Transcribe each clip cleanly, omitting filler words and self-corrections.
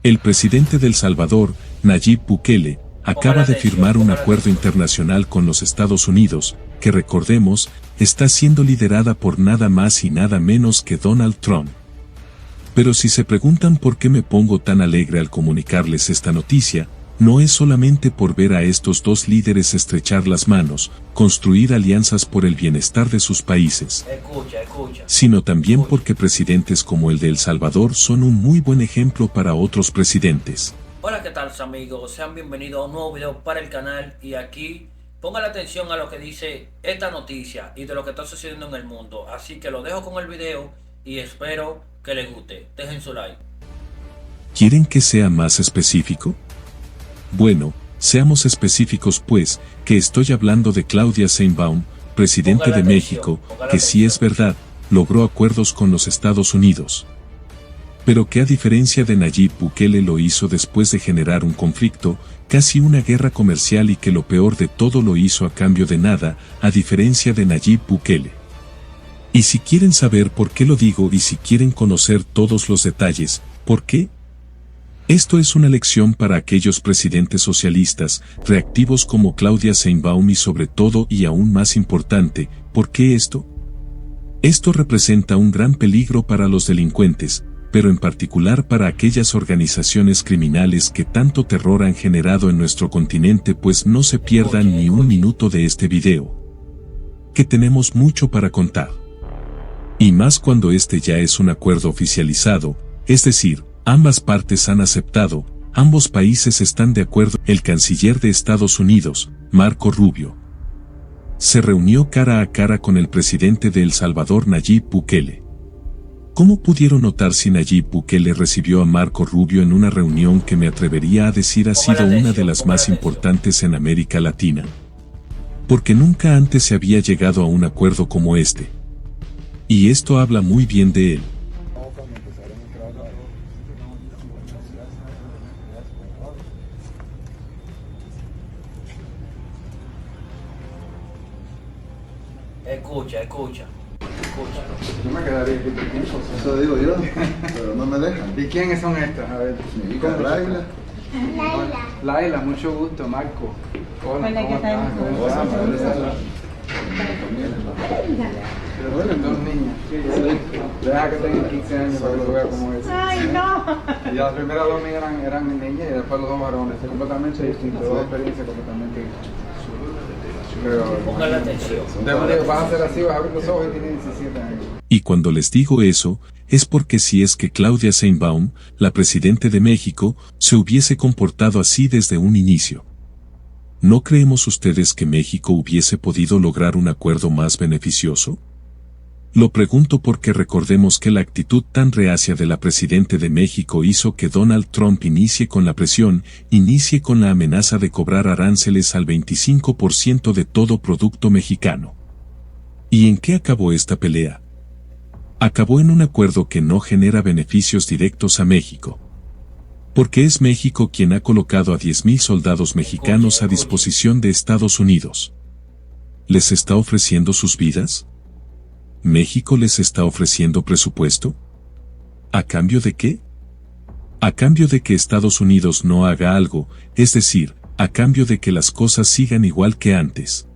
El presidente de El Salvador, Nayib Bukele, acaba de firmar un acuerdo internacional con los Estados Unidos, que recordemos, está siendo liderada por nada más y nada menos que Donald Trump. Pero si se preguntan por qué me pongo tan alegre al comunicarles esta noticia, no es solamente por ver a estos dos líderes estrechar las manos, construir alianzas por el bienestar de sus países, sino también porque presidentes como el de El Salvador son un muy buen ejemplo para otros presidentes. Hola, ¿qué tal amigos? Sean bienvenidos a un nuevo video para el canal y aquí pongan atención a lo que dice esta noticia y de lo que está sucediendo en el mundo. Así que lo dejo con el video y espero que les guste. Dejen su like. ¿Quieren que sea más específico? Bueno, seamos específicos pues, que estoy hablando de Claudia Sheinbaum, presidente de México, que sí es verdad, logró acuerdos con los Estados Unidos. Pero que a diferencia de Nayib Bukele lo hizo después de generar un conflicto, casi una guerra comercial y que lo peor de todo lo hizo a cambio de nada, a diferencia de Nayib Bukele. Y si quieren saber por qué lo digo y si quieren conocer todos los detalles, ¿por qué? Esto es una lección para aquellos presidentes socialistas, reactivos como Claudia Sheinbaum y sobre todo y aún más importante, ¿por qué esto? Esto representa un gran peligro para los delincuentes, pero en particular para aquellas organizaciones criminales que tanto terror han generado en nuestro continente, pues no se pierdan ni un minuto de este video, que tenemos mucho para contar. Y más cuando este ya es un acuerdo oficializado, es decir, ambas partes han aceptado, ambos países están de acuerdo. El canciller de Estados Unidos, Marco Rubio, se reunió cara a cara con el presidente de El Salvador, Nayib Bukele. ¿Cómo pudieron notar si Nayib Bukele recibió a Marco Rubio en una reunión que me atrevería a decir ha sido una de las más importantes en América Latina? Porque nunca antes se había llegado a un acuerdo como este. Y esto habla muy bien de él. Escucha. Yo me quedaría aquí tiempo. Eso digo yo, pero no me dejan. ¿Y quiénes son estas? A ver, Mi hija Laila. Laila, mucho gusto, Marco. Hola, Hola, ¿cómo ¿qué tal? estás? ¿Cómo estás? Bueno, dos niñas. Deja que tengan 15 años para que lo vea como es. ¡Ay, no! Y las primeras dos mías eran niñas y después los dos varones. Completamente distintos, dos experiencias completamente distintas. Pongan la atención. Vas a hacer así, vas a abrir los ojos y tienes 17 años. Y cuando les digo eso, es porque si es que Claudia Sheinbaum, la presidente de México, se hubiese comportado así desde un inicio. ¿No creemos ustedes que México hubiese podido lograr un acuerdo más beneficioso? Lo pregunto porque recordemos que la actitud tan reacia de la presidente de México hizo que Donald Trump inicie con la presión, inicie con la amenaza de cobrar aranceles al 25% de todo producto mexicano. ¿Y en qué acabó esta pelea? Acabó en un acuerdo que no genera beneficios directos a México. Porque es México quien ha colocado a 10,000 soldados mexicanos a disposición de Estados Unidos. ¿Les está ofreciendo sus vidas? ¿México les está ofreciendo presupuesto? ¿A cambio de qué? A cambio de que Estados Unidos no haga algo, es decir, a cambio de que las cosas sigan igual que antes.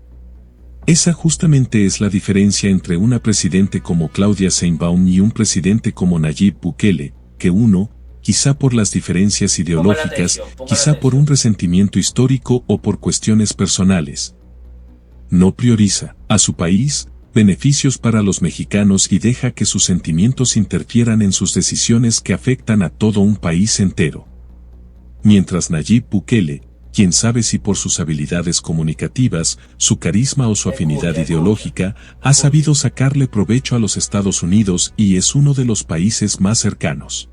Esa justamente es la diferencia entre una presidente como Claudia Sheinbaum y un presidente como Nayib Bukele, que uno, quizá por las diferencias ideológicas, quizá por un resentimiento histórico o por cuestiones personales, no prioriza a su país, beneficios para los mexicanos y deja que sus sentimientos interfieran en sus decisiones que afectan a todo un país entero. Mientras Nayib Bukele, quién sabe si por sus habilidades comunicativas, su carisma o su afinidad ideológica, ha sabido sacarle provecho a los Estados Unidos y es uno de los países más cercanos.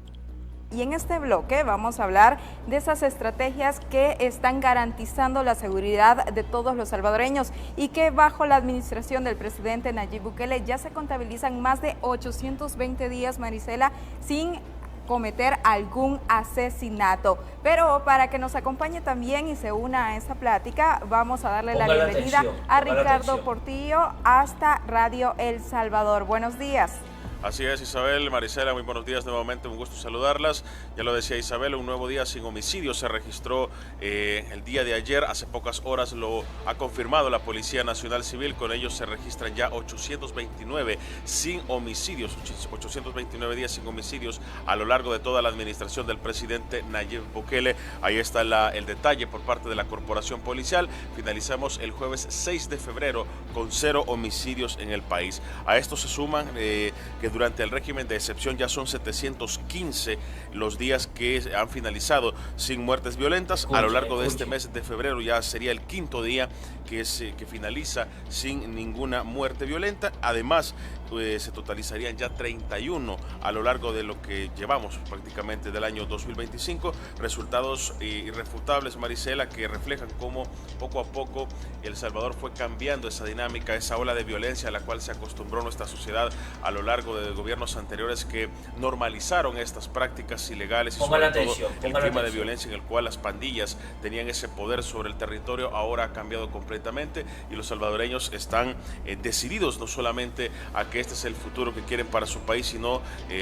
Y en este bloque vamos a hablar de esas estrategias que están garantizando la seguridad de todos los salvadoreños y que bajo la administración del presidente Nayib Bukele ya se contabilizan más de 820 días, Marisela, sin cometer algún asesinato. Pero para que nos acompañe también y se una a esta plática, vamos a darle la bienvenida a Ricardo Portillo hasta Radio El Salvador. Buenos días. Así es, Isabel, Marisela, muy buenos días nuevamente, un gusto saludarlas. Ya lo decía Isabel, un nuevo día sin homicidios se registró el día de ayer, hace pocas horas lo ha confirmado la Policía Nacional Civil, con ellos se registran ya 829 sin homicidios, 829 días sin homicidios a lo largo de toda la administración del presidente Nayib Bukele. Ahí está el detalle por parte de la corporación policial. Finalizamos el jueves 6 de febrero con 0 homicidios en el país. A esto se suman que durante el régimen de excepción ya son 715 los días que han finalizado sin muertes violentas. A lo largo de este mes de febrero ya sería el quinto día que finaliza sin ninguna muerte violenta. Además, se totalizarían ya 31 a lo largo de lo que llevamos prácticamente del año 2025. Resultados irrefutables, Marisela, que reflejan cómo poco a poco El Salvador fue cambiando esa dinámica, esa ola de violencia a la cual se acostumbró nuestra sociedad a lo largo de gobiernos anteriores que normalizaron estas prácticas ilegales y sobre todo el clima de violencia en el cual las pandillas tenían ese poder sobre el territorio. Ahora ha cambiado completamente y los salvadoreños están decididos no solamente a que este es el futuro que quieren para su país, sino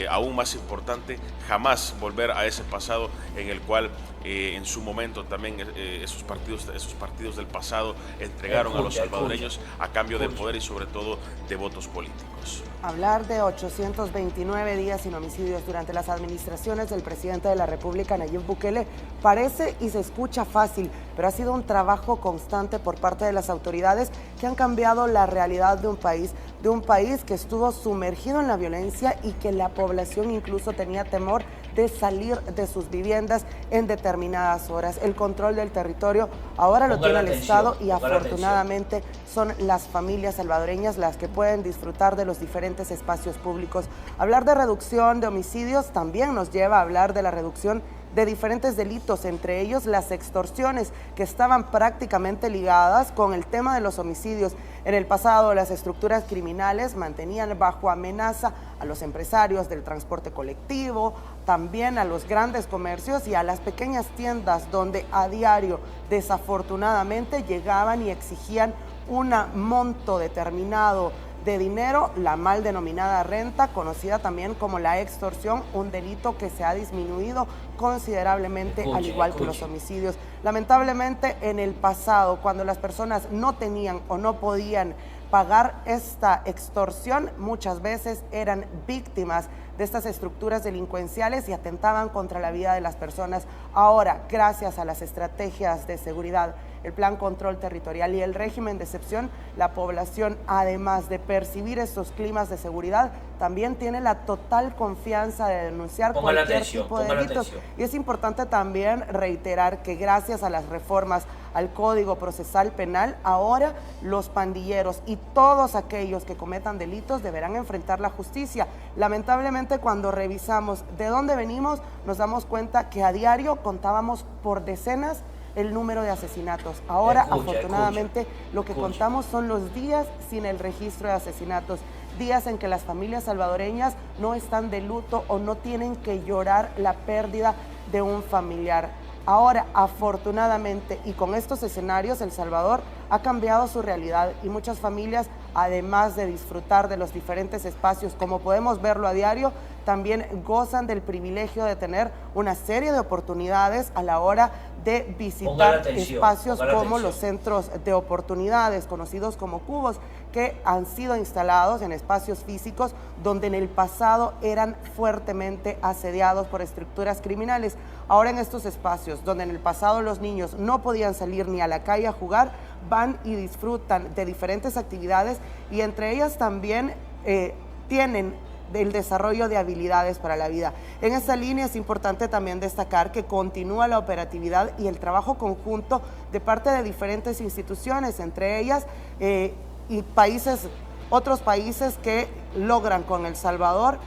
aún más importante, jamás volver a ese pasado en el cual en su momento también esos partidos del pasado entregaron a los salvadoreños a cambio de poder y sobre todo de votos políticos. Hablar de 829 días sin homicidios durante las administraciones del presidente de la República, Nayib Bukele, parece y se escucha fácil, pero ha sido un trabajo constante por parte de las autoridades que han cambiado la realidad de un país que estuvo sumergido en la violencia y que la población incluso tenía temor de salir de sus viviendas en determinadas horas. El control del territorio ahora lo tiene el Estado y afortunadamente son las familias salvadoreñas las que pueden disfrutar de los diferentes espacios públicos. Hablar de reducción de homicidios también nos lleva a hablar de la reducción de diferentes delitos, entre ellos las extorsiones, que estaban prácticamente ligadas con el tema de los homicidios. En el pasado, las estructuras criminales mantenían bajo amenaza a los empresarios del transporte colectivo, también a los grandes comercios y a las pequeñas tiendas donde a diario, desafortunadamente, llegaban y exigían un monto determinado de dinero, la mal denominada renta, conocida también como la extorsión, un delito que se ha disminuido considerablemente, al igual que los homicidios. Lamentablemente, en el pasado, cuando las personas no tenían o no podían pagar esta extorsión, muchas veces eran víctimas de estas estructuras delincuenciales y atentaban contra la vida de las personas. Ahora, gracias a las estrategias de seguridad, el Plan Control Territorial y el régimen de excepción, la población, además de percibir estos climas de seguridad, también tiene la total confianza de denunciar cualquier tipo de delitos. Y es importante también reiterar que gracias a las reformas al Código Procesal Penal, ahora los pandilleros y todos aquellos que cometan delitos deberán enfrentar la justicia. Lamentablemente, cuando revisamos de dónde venimos, nos damos cuenta que a diario contábamos por decenas el número de asesinatos. Ahora, afortunadamente, lo que contamos son los días sin el registro de asesinatos, días en que las familias salvadoreñas no están de luto o no tienen que llorar la pérdida de un familiar. Ahora, afortunadamente, y con estos escenarios, El Salvador ha cambiado su realidad y muchas familias, además de disfrutar de los diferentes espacios, como podemos verlo a diario, también gozan del privilegio de tener una serie de oportunidades a la hora de visitar espacios como los centros de oportunidades, conocidos como cubos, que han sido instalados en espacios físicos donde en el pasado eran fuertemente asediados por estructuras criminales. Ahora en estos espacios donde en el pasado los niños no podían salir ni a la calle a jugar, van y disfrutan de diferentes actividades y entre ellas también tienen del desarrollo de habilidades para la vida. En esta línea es importante también destacar que continúa la operatividad y el trabajo conjunto de parte de diferentes instituciones, entre ellas y otros países que logran con El Salvador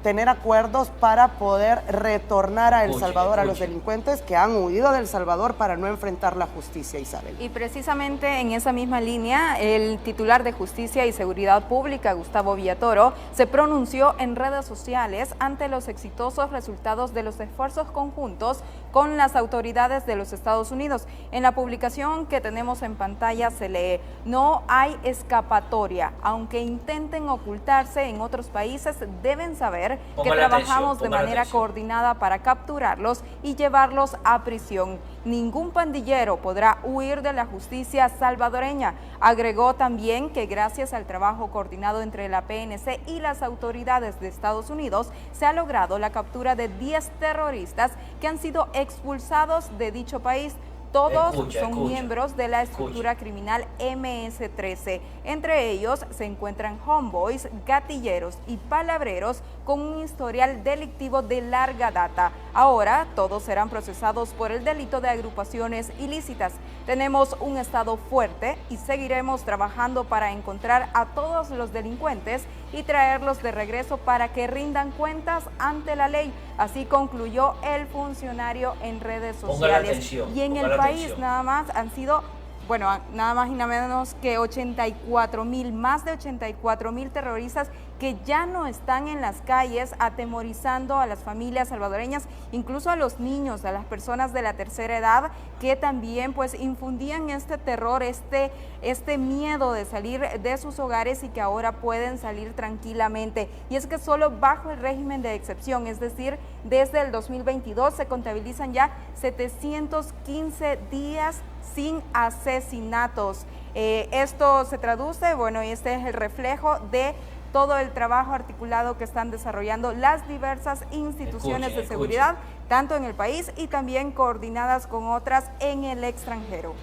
tener acuerdos para poder retornar a El Salvador a los delincuentes que han huido de El Salvador para no enfrentar la justicia, Isabel. Y precisamente en esa misma línea, el titular de Justicia y Seguridad Pública, Gustavo Villatoro, se pronunció en redes sociales ante los exitosos resultados de los esfuerzos conjuntos con las autoridades de los Estados Unidos. En la publicación que tenemos en pantalla se lee: no hay escapatoria, aunque intenten ocultarse en otros países, deben saber que trabajamos de manera coordinada para capturarlos y llevarlos a prisión. Ningún pandillero podrá huir de la justicia salvadoreña. Agregó también que gracias al trabajo coordinado entre la PNC y las autoridades de Estados Unidos se ha logrado la captura de 10 terroristas que han sido expulsados de dicho país. Todos son miembros de la estructura criminal MS-13. Entre ellos se encuentran homeboys, gatilleros y palabreros con un historial delictivo de larga data. Ahora todos serán procesados por el delito de agrupaciones ilícitas. Tenemos un Estado fuerte y seguiremos trabajando para encontrar a todos los delincuentes y traerlos de regreso para que rindan cuentas ante la ley. Así concluyó el funcionario en redes sociales. Y en el país nada más han sido, bueno, nada más y nada menos que 84,000, más de 84,000 terroristas que ya no están en las calles atemorizando a las familias salvadoreñas, incluso a los niños, a las personas de la tercera edad, que también pues infundían este terror, este miedo de salir de sus hogares y que ahora pueden salir tranquilamente. Y es que solo bajo el régimen de excepción, es decir, desde el 2022 se contabilizan ya 715 días sin asesinatos. Esto se traduce, bueno, y este es el reflejo de todo el trabajo articulado que están desarrollando las diversas instituciones de seguridad, tanto en el país y también coordinadas con otras en el extranjero.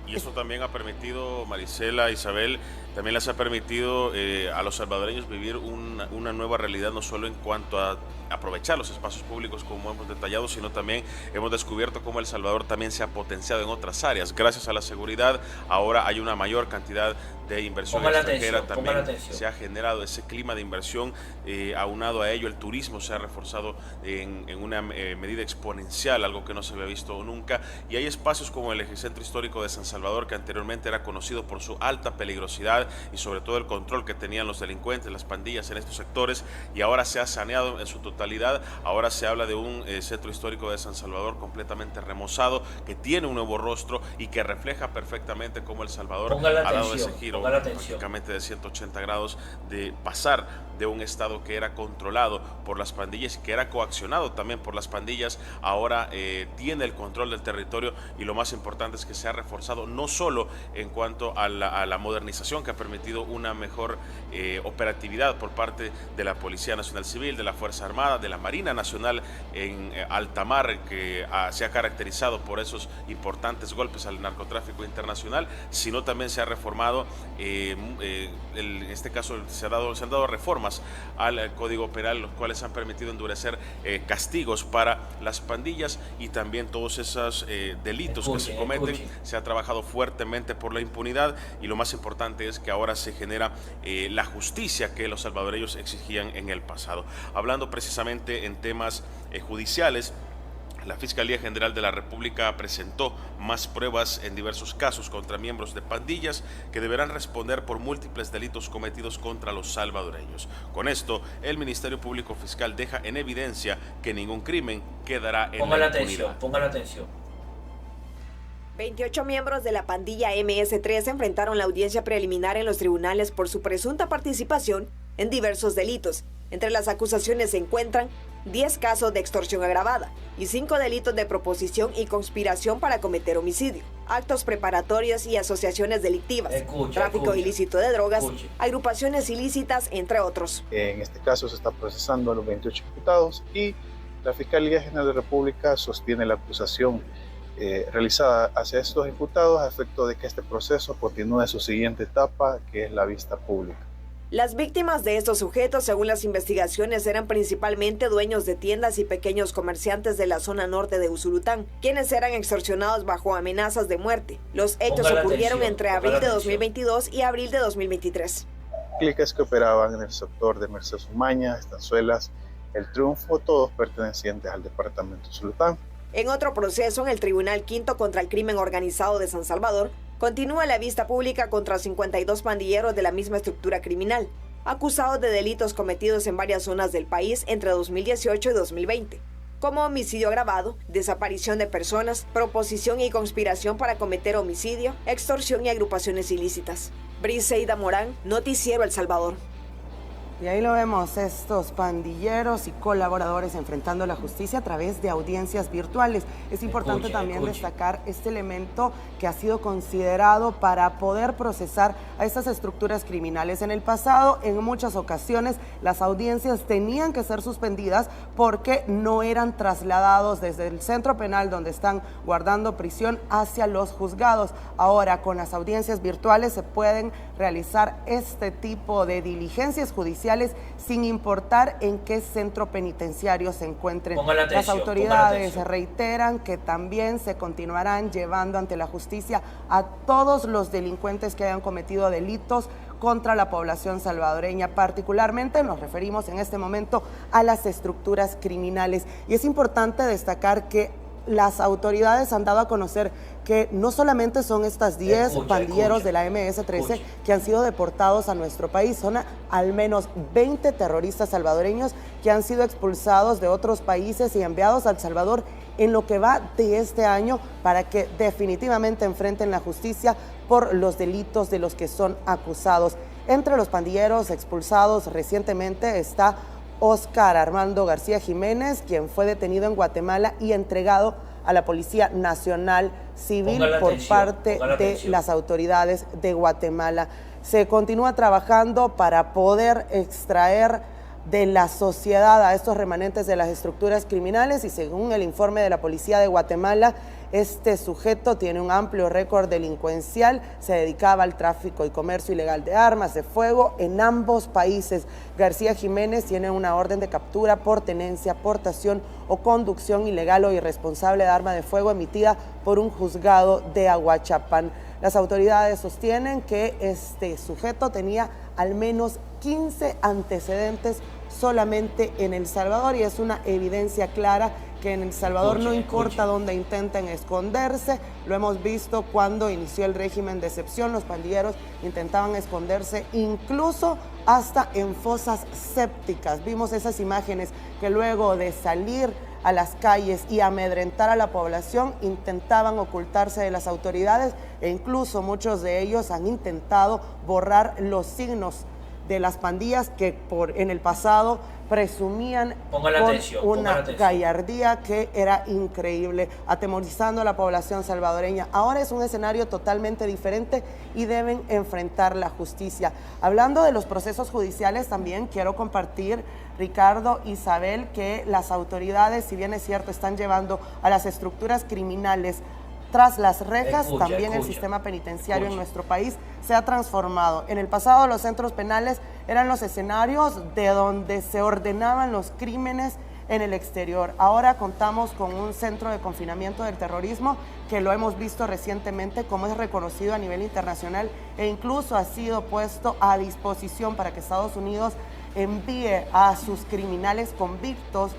Y eso también ha permitido, Marisela, Isabel, también les ha permitido a los salvadoreños vivir una nueva realidad, no solo en cuanto a aprovechar los espacios públicos como hemos detallado, sino también hemos descubierto cómo El Salvador también se ha potenciado en otras áreas. Gracias a la seguridad, ahora hay una mayor cantidad de inversión extranjera, también se ha generado ese clima de inversión, aunado a ello el turismo se ha reforzado en una medida exponencial, algo que no se había visto nunca, y hay espacios como el Eje Centro Histórico de San Salvador, que anteriormente era conocido por su alta peligrosidad y sobre todo el control que tenían los delincuentes, las pandillas en estos sectores, y ahora se ha saneado en su totalidad. Ahora se habla de un centro histórico de San Salvador completamente remozado, que tiene un nuevo rostro y que refleja perfectamente cómo El Salvador ha dado ese giro prácticamente de 180 grados, de pasar de un estado que era controlado por las pandillas y que era coaccionado también por las pandillas, ahora tiene el control del territorio, y lo más importante es que se ha reforzado no solo en cuanto a la modernización, que ha permitido una mejor operatividad por parte de la Policía Nacional Civil, de la Fuerza Armada, de la Marina Nacional en alta mar, que se ha caracterizado por esos importantes golpes al narcotráfico internacional, sino también se ha reformado, en este caso se han dado reformas al Código Penal, los cuales han permitido endurecer castigos para las pandillas y también todos esos delitos que se cometen. Se ha trabajado fuertemente por la impunidad, y lo más importante es que ahora se genera la justicia que los salvadoreños exigían en el pasado. Hablando precisamente en temas judiciales, la Fiscalía General de la República presentó más pruebas en diversos casos contra miembros de pandillas que deberán responder por múltiples delitos cometidos contra los salvadoreños. Con esto, el Ministerio Público Fiscal deja en evidencia que ningún crimen quedará en la impunidad. Ponga la atención. 28 miembros de la pandilla MS-13 enfrentaron la audiencia preliminar en los tribunales por su presunta participación en diversos delitos. Entre las acusaciones se encuentran 10 casos de extorsión agravada y 5 delitos de proposición y conspiración para cometer homicidio, actos preparatorios y asociaciones delictivas, tráfico ilícito de drogas, agrupaciones ilícitas, entre otros. En este caso se está procesando a los 28 imputados y la Fiscalía General de la República sostiene la acusación realizada hacia estos imputados a efecto de que este proceso continúe su siguiente etapa, que es la vista pública. Las víctimas de estos sujetos, según las investigaciones, eran principalmente dueños de tiendas y pequeños comerciantes de la zona norte de Usulután, quienes eran extorsionados bajo amenazas de muerte. Los hechos ocurrieron entre abril de 2022 y abril de 2023. cliques que operaban en el sector de Mercedes Umaña, Estanzuelas, El Triunfo, todos pertenecientes al departamento Sultán. En otro proceso, en el Tribunal Quinto contra el Crimen Organizado de San Salvador, continúa la vista pública contra 52 pandilleros de la misma estructura criminal, acusados de delitos cometidos en varias zonas del país entre 2018 y 2020, como homicidio agravado, desaparición de personas, proposición y conspiración para cometer homicidio, extorsión y agrupaciones ilícitas. Briseida Morán, Noticiero El Salvador. Y ahí lo vemos, estos pandilleros y colaboradores enfrentando la justicia a través de audiencias virtuales. Es importante también destacar este elemento que ha sido considerado para poder procesar a estas estructuras criminales. En el pasado, en muchas ocasiones, las audiencias tenían que ser suspendidas porque no eran trasladados desde el centro penal donde están guardando prisión hacia los juzgados. Ahora, con las audiencias virtuales se pueden realizar este tipo de diligencias judiciales sin importar en qué centro penitenciario se encuentren. Las autoridades reiteran que también se continuarán llevando ante la justicia a todos los delincuentes que hayan cometido delitos contra la población salvadoreña. Particularmente nos referimos en este momento a las estructuras criminales. Y es importante destacar que las autoridades han dado a conocer que no solamente son estas 10 pandilleros de la MS-13 que han sido deportados a nuestro país, son al menos 20 terroristas salvadoreños que han sido expulsados de otros países y enviados a El Salvador en lo que va de este año para que definitivamente enfrenten la justicia por los delitos de los que son acusados. Entre los pandilleros expulsados recientemente está Oscar Armando García Jiménez, quien fue detenido en Guatemala y entregado a la Policía Nacional Civil por parte de las autoridades de Guatemala. Se continúa trabajando para poder extraer de la sociedad a estos remanentes de las estructuras criminales y según el informe de la Policía de Guatemala, este sujeto tiene un amplio récord delincuencial, se dedicaba al tráfico y comercio ilegal de armas de fuego en ambos países. García Jiménez tiene una orden de captura por tenencia, portación o conducción ilegal o irresponsable de arma de fuego emitida por un juzgado de Aguachapán. Las autoridades sostienen que este sujeto tenía al menos 15 antecedentes solamente en El Salvador y es una evidencia clara que en El Salvador no importa dónde intenten esconderse. Lo hemos visto cuando inició el régimen de excepción, los pandilleros intentaban esconderse incluso hasta en fosas sépticas. Vimos esas imágenes que luego de salir a las calles y amedrentar a la población intentaban ocultarse de las autoridades e incluso muchos de ellos han intentado borrar los signos de las pandillas que en el pasado presumían con una gallardía que era increíble, atemorizando a la población salvadoreña. Ahora es un escenario totalmente diferente y deben enfrentar la justicia. Hablando de los procesos judiciales, también quiero compartir, Ricardo, Isabel, que las autoridades, si bien es cierto, están llevando a las estructuras criminales tras las rejas, también el sistema penitenciario en nuestro país se ha transformado. En el pasado los centros penales eran los escenarios de donde se ordenaban los crímenes en el exterior. Ahora contamos con un centro de confinamiento del terrorismo que lo hemos visto recientemente como es reconocido a nivel internacional e incluso ha sido puesto a disposición para que Estados Unidos envíe a sus criminales convictos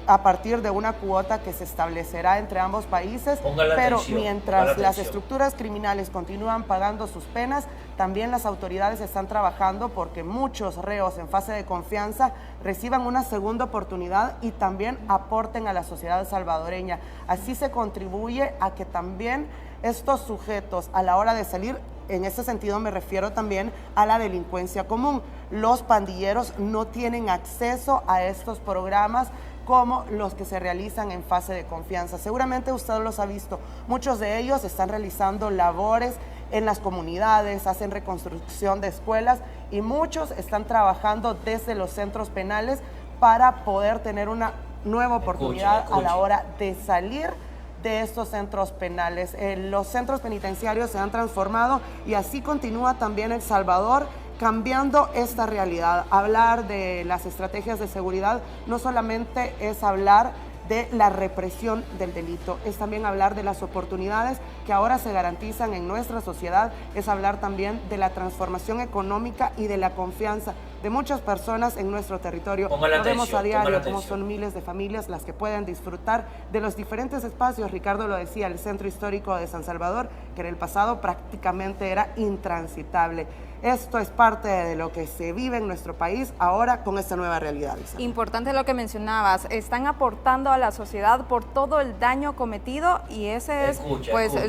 a partir de una cuota que se establecerá entre ambos países, pero mientras las estructuras criminales continúan pagando sus penas, también las autoridades están trabajando porque muchos reos en fase de confianza reciban una segunda oportunidad y también aporten a la sociedad salvadoreña. Así se contribuye a que también estos sujetos a la hora de salir, en este sentido me refiero también a la delincuencia común. Los pandilleros no tienen acceso a estos programas como los que se realizan en fase de confianza. Seguramente usted los ha visto. Muchos de ellos están realizando labores en las comunidades, hacen reconstrucción de escuelas y muchos están trabajando desde los centros penales para poder tener una nueva oportunidad a la hora de salir de estos centros penales. Los centros penitenciarios se han transformado y así continúa también El Salvador cambiando esta realidad. Hablar de las estrategias de seguridad no solamente es hablar de la represión del delito, es también hablar de las oportunidades que ahora se garantizan en nuestra sociedad, es hablar también de la transformación económica y de la confianza de muchas personas en nuestro territorio. Lo vemos a diario como son miles de familias las que pueden disfrutar de los diferentes espacios. Ricardo lo decía, el centro histórico de San Salvador, que en el pasado prácticamente era intransitable. Esto es parte de lo que se vive en nuestro país ahora con esta nueva realidad. Importante lo que mencionabas, están aportando a la sociedad por todo el daño cometido y ese es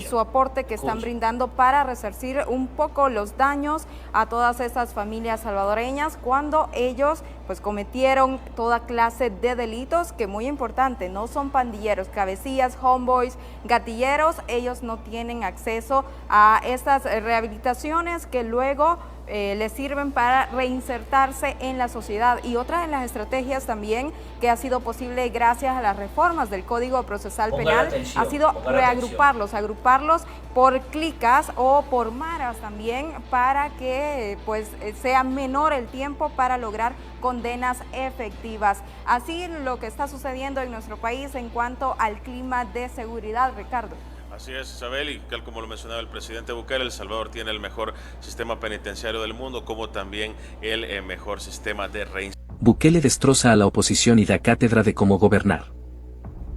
su aporte que están brindando para resarcir un poco los daños a todas estas familias salvadoreñas cuando ellos pues cometieron toda clase de delitos, que muy importante, no son pandilleros, cabecillas, homeboys, gatilleros, ellos no tienen acceso a estas rehabilitaciones que luego les sirven para reinsertarse en la sociedad. Y otra de las estrategias también que ha sido posible gracias a las reformas del Código Procesal Penal ha sido agruparlos por clicas o por maras también, para que pues sea menor el tiempo para lograr condenas efectivas. Así lo que está sucediendo en nuestro país en cuanto al clima de seguridad, Ricardo. Así es, Isabel, y tal como lo mencionaba el presidente Bukele, El Salvador tiene el mejor sistema penitenciario del mundo, como también el mejor sistema de reinserción. Bukele destroza a la oposición y da cátedra de cómo gobernar.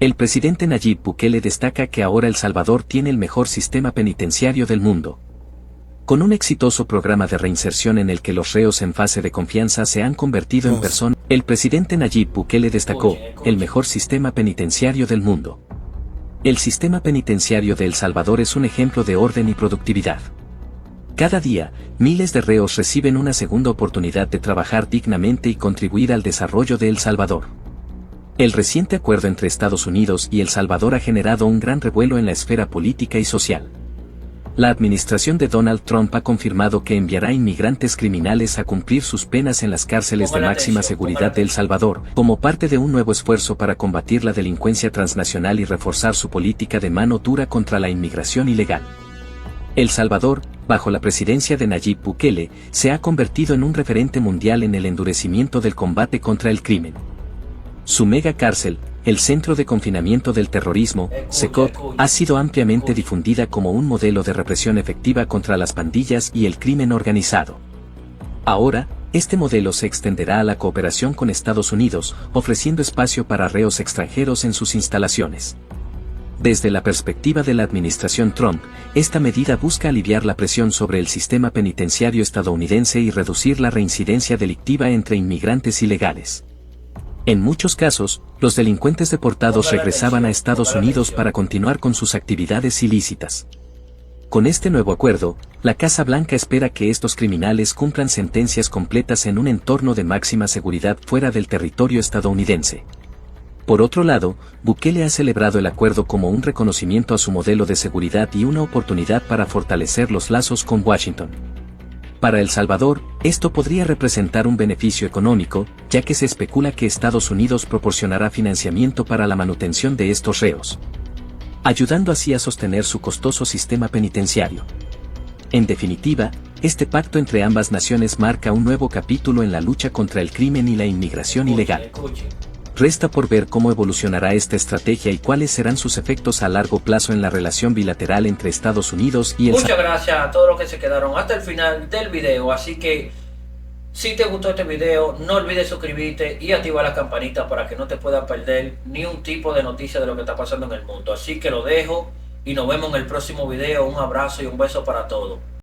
El presidente Nayib Bukele destaca que ahora El Salvador tiene el mejor sistema penitenciario del mundo. Con un exitoso programa de reinserción en el que los reos en fase de confianza se han convertido en personas, el presidente Nayib Bukele destacó el mejor sistema penitenciario del mundo. El sistema penitenciario de El Salvador es un ejemplo de orden y productividad. Cada día, miles de reos reciben una segunda oportunidad de trabajar dignamente y contribuir al desarrollo de El Salvador. El reciente acuerdo entre Estados Unidos y El Salvador ha generado un gran revuelo en la esfera política y social. La administración de Donald Trump ha confirmado que enviará inmigrantes criminales a cumplir sus penas en las cárceles de máxima seguridad de El Salvador, como parte de un nuevo esfuerzo para combatir la delincuencia transnacional y reforzar su política de mano dura contra la inmigración ilegal. El Salvador, bajo la presidencia de Nayib Bukele, se ha convertido en un referente mundial en el endurecimiento del combate contra el crimen. Su mega cárcel, el Centro de Confinamiento del Terrorismo, CECOT, ha sido ampliamente difundida como un modelo de represión efectiva contra las pandillas y el crimen organizado. Ahora, este modelo se extenderá a la cooperación con Estados Unidos, ofreciendo espacio para reos extranjeros en sus instalaciones. Desde la perspectiva de la administración Trump, esta medida busca aliviar la presión sobre el sistema penitenciario estadounidense y reducir la reincidencia delictiva entre inmigrantes ilegales. En muchos casos, los delincuentes deportados regresaban a Estados Unidos para continuar con sus actividades ilícitas. Con este nuevo acuerdo, la Casa Blanca espera que estos criminales cumplan sentencias completas en un entorno de máxima seguridad fuera del territorio estadounidense. Por otro lado, Bukele ha celebrado el acuerdo como un reconocimiento a su modelo de seguridad y una oportunidad para fortalecer los lazos con Washington. Para El Salvador, esto podría representar un beneficio económico, ya que se especula que Estados Unidos proporcionará financiamiento para la manutención de estos reos, ayudando así a sostener su costoso sistema penitenciario. En definitiva, este pacto entre ambas naciones marca un nuevo capítulo en la lucha contra el crimen y la inmigración ilegal. Resta por ver cómo evolucionará esta estrategia y cuáles serán sus efectos a largo plazo en la relación bilateral entre Estados Unidos y El Salvador. Muchas gracias a todos los que se quedaron hasta el final del video, así que si te gustó este video, no olvides suscribirte y activar la campanita para que no te puedas perder ni un tipo de noticia de lo que está pasando en el mundo. Así que lo dejo y nos vemos en el próximo video. Un abrazo y un beso para todos.